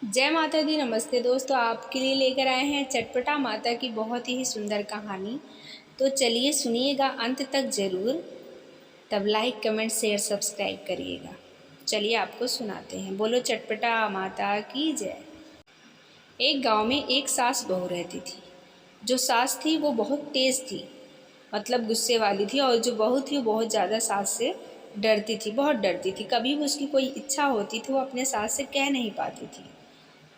जय माता दी। नमस्ते दोस्तों, आपके लिए लेकर आए हैं चटपटा माता की बहुत ही सुंदर कहानी। तो चलिए सुनिएगा अंत तक ज़रूर। तब लाइक कमेंट शेयर सब्सक्राइब करिएगा। चलिए आपको सुनाते हैं। बोलो चटपटा माता की जय। एक गांव में एक सास बहू रहती थी। जो सास थी वो बहुत तेज़ थी, मतलब गुस्से वाली थी। और जो बहू थी वो बहुत ज़्यादा सास से डरती थी, बहुत डरती थी। कभी भी उसकी कोई इच्छा होती थी वो अपने सास से कह नहीं पाती थी।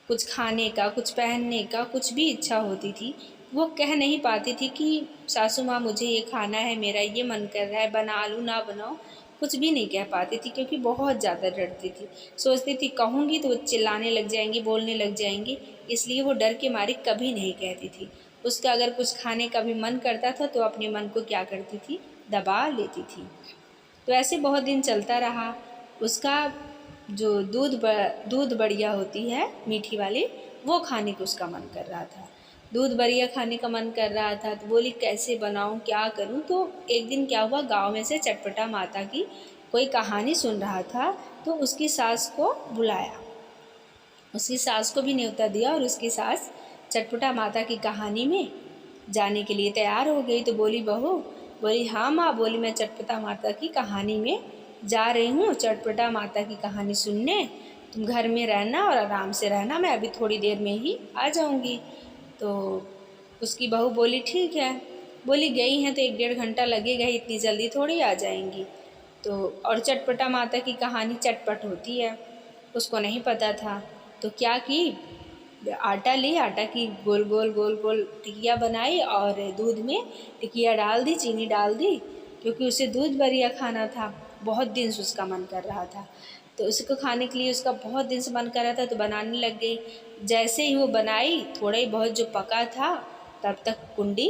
कुछ खाने का, कुछ पहनने का, कुछ भी इच्छा होती थी वो कह नहीं पाती थी कि सासू माँ मुझे ये खाना है, मेरा ये मन कर रहा है, बना लूँ ना बनाऊँ। कुछ भी नहीं कह पाती थी क्योंकि बहुत ज़्यादा डरती थी। सोचती थी कहूँगी तो वो चिल्लाने लग जाएंगी, बोलने लग जाएंगी, इसलिए वो डर के मारे कभी नहीं कहती थी। उसका अगर कुछ खाने का भी मन करता था तो अपने मन को क्या करती थी, दबा लेती थी। तो ऐसे बहुत दिन चलता रहा। उसका जो दूध बढ़िया होती है मीठी वाली, वो खाने को उसका मन कर रहा था। दूध बढ़िया खाने का मन कर रहा था तो बोली कैसे बनाऊँ, क्या करूँ। तो एक दिन क्या हुआ, गांव में से चटपटा माता की कोई कहानी सुन रहा था तो उसकी सास को बुलाया। उसकी सास को भी न्योता दिया और उसकी सास चटपटा माता की कहानी में जाने के लिए तैयार हो गई। तो बोली बहू, बोली हाँ माँ, बोली मैं चटपटा माता की कहानी में जा रही हूँ, चटपटा माता की कहानी सुनने। तुम घर में रहना और आराम से रहना, मैं अभी थोड़ी देर में ही आ जाऊँगी। तो उसकी बहू बोली ठीक है। बोली गई हैं तो 1 डेढ़ घंटा लगेगा ही, इतनी जल्दी थोड़ी आ जाएंगी। तो और चटपटा माता की कहानी चटपट होती है, उसको नहीं पता था। तो क्या की, आटा ली, आटा की गोल गोल गोल गोल टिकिया बनाई और दूध में टिकिया डाल दी, चीनी डाल दी, क्योंकि उसे दूध बरिया खाना था। बहुत दिन से उसका मन कर रहा था, तो उसको खाने के लिए उसका बहुत दिन से मन कर रहा था। तो बनाने लग गई। जैसे ही वो बनाई, थोड़ा ही बहुत जो पका था, तब तक कुंडी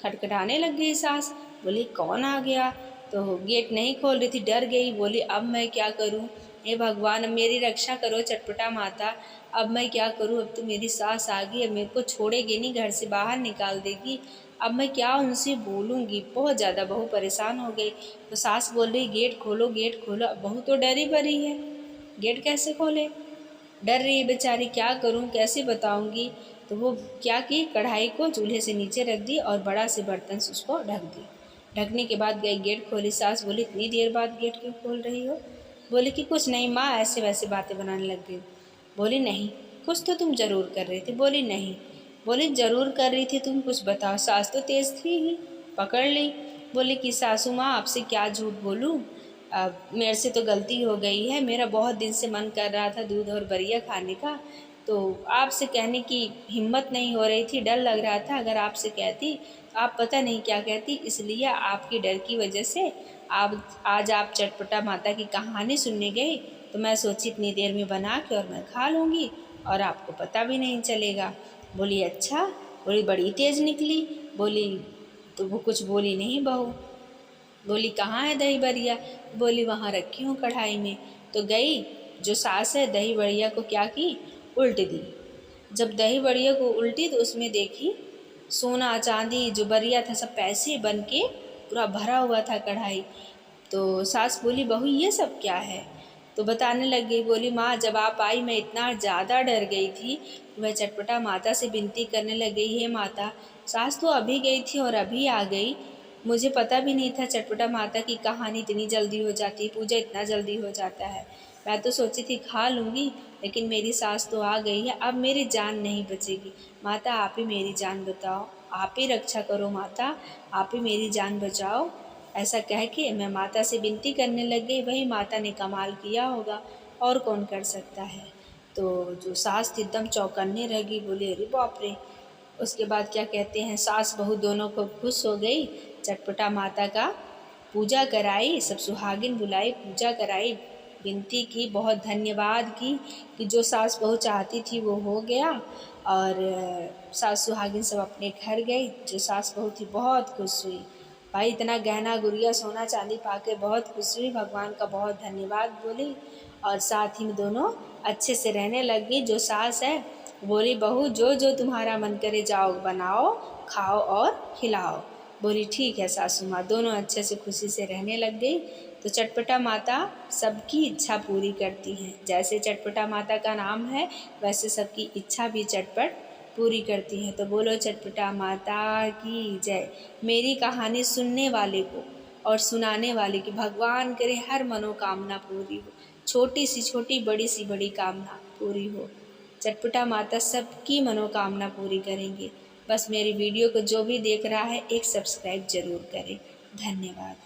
खटखटाने लग गई सास। बोली कौन आ गया। तो गेट नहीं खोल रही थी, डर गई। बोली अब मैं क्या करूं, हे भगवान अब मेरी रक्षा करो चटपटा माता। अब मैं क्या करूं, अब तो मेरी सास आ गई, अब मेरे को छोड़ेगी नहीं, घर से बाहर निकाल देगी। अब मैं क्या उनसे बोलूँगी। बहुत ज़्यादा बहू परेशान हो गई। तो सास बोल रही गेट खोलो, गेट खोलो। अब बहू तो डरी बरी है, गेट कैसे खोले, डर रही है बेचारी, क्या करूं, कैसे बताऊंगी। तो वो क्या की, कढ़ाई को चूल्हे से नीचे रख दी और बड़ा से बर्तन से उसको ढक दी। ढकने के बाद गई, गेट खोली। सास बोली इतनी देर बाद गेट क्यों खोल रही हो। बोली कि कुछ नहीं माँ, ऐसे वैसे बातें बनाने लग गई। बोली नहीं, कुछ तो तुम ज़रूर कर रही थी। बोली नहीं। बोली ज़रूर कर रही थी, तुम कुछ बताओ। सास तो तेज़ थी ही, पकड़ ली। बोली कि सासू माँ आपसे क्या झूठ बोलूँ, अब मेरे से तो गलती हो गई है। मेरा बहुत दिन से मन कर रहा था दूध और बरिया खाने का, तो आपसे कहने की हिम्मत नहीं हो रही थी, डर लग रहा था। अगर आपसे कहती तो आप पता नहीं क्या कहती, इसलिए आपकी डर की वजह से आप आज आप चटपटा माता की कहानी सुनने गई। तो मैं सोची इतनी देर में बना के और मैं खा लूँगी और आपको पता भी नहीं चलेगा। बोली अच्छा। बोली बड़ी तेज़ निकली। बोली तो वो कुछ बोली नहीं बहू। बोली कहाँ है दही बड़िया। बोली वहाँ रखी हूँ कढ़ाई में। तो गई, जो सास है दही बड़िया को क्या की, उल्ट दी। जब दही बड़िया को उल्टी तो उसमें देखी सोना चांदी जो बरिया था सब पैसे बन के पूरा भरा हुआ था कढ़ाई। तो सास बोली बहू ये सब क्या है। तो बताने लग गई। बोली माँ जब आप आई मैं इतना ज़्यादा डर गई थी, मैं चटपटा माता से विनती करने लग गई, हे माता सास तो अभी गई थी और अभी आ गई, मुझे पता भी नहीं था चटपटा माता की कहानी इतनी जल्दी हो जाती है, पूजा इतना जल्दी हो जाता है। मैं तो सोची थी खा लूँगी, लेकिन मेरी सास तो आ गई है, अब मेरी जान नहीं बचेगी। माता आप ही मेरी जान बताओ, आप ही रक्षा करो माता, आप ही मेरी जान बचाओ। ऐसा कह के मैं माता से विनती करने लग गई। वही माता ने कमाल किया होगा, और कौन कर सकता है। तो जो सास थी एकदम चौकन्ने रह गई, बोले अरे बाप रे। उसके बाद क्या कहते हैं, सास बहू दोनों को खुश हो गई। चटपटा माता का पूजा कराई, सब सुहागिन बुलाई, पूजा कराई, विनती की, बहुत धन्यवाद की कि जो सास बहू चाहती थी वो हो गया। और सास सुहागिन सब अपने घर गई। जो सास बहू थी बहुत खुश हुई, भाई इतना गहना गुड़िया सोना चांदी पाके बहुत खुश हुई, भगवान का बहुत धन्यवाद बोली। और साथ ही में दोनों अच्छे से रहने लग गई। जो सास है बोली बहू जो जो तुम्हारा मन करे जाओ बनाओ, खाओ और खिलाओ। बोली ठीक है सासू माँ। दोनों अच्छे से खुशी से रहने लग गई। तो चटपटा माता सबकी इच्छा पूरी करती हैं। जैसे चटपटा माता का नाम है, वैसे सबकी इच्छा भी चटपट पूरी करती हैं। तो बोलो चटपटा माता की जय। मेरी कहानी सुनने वाले को और सुनाने वाले की भगवान करे हर मनोकामना पूरी हो। छोटी सी छोटी, बड़ी सी बड़ी कामना पूरी हो। चटपटा माता सबकी मनोकामना पूरी करेंगे। बस मेरी वीडियो को जो भी देख रहा है, एक सब्सक्राइब जरूर करें। धन्यवाद।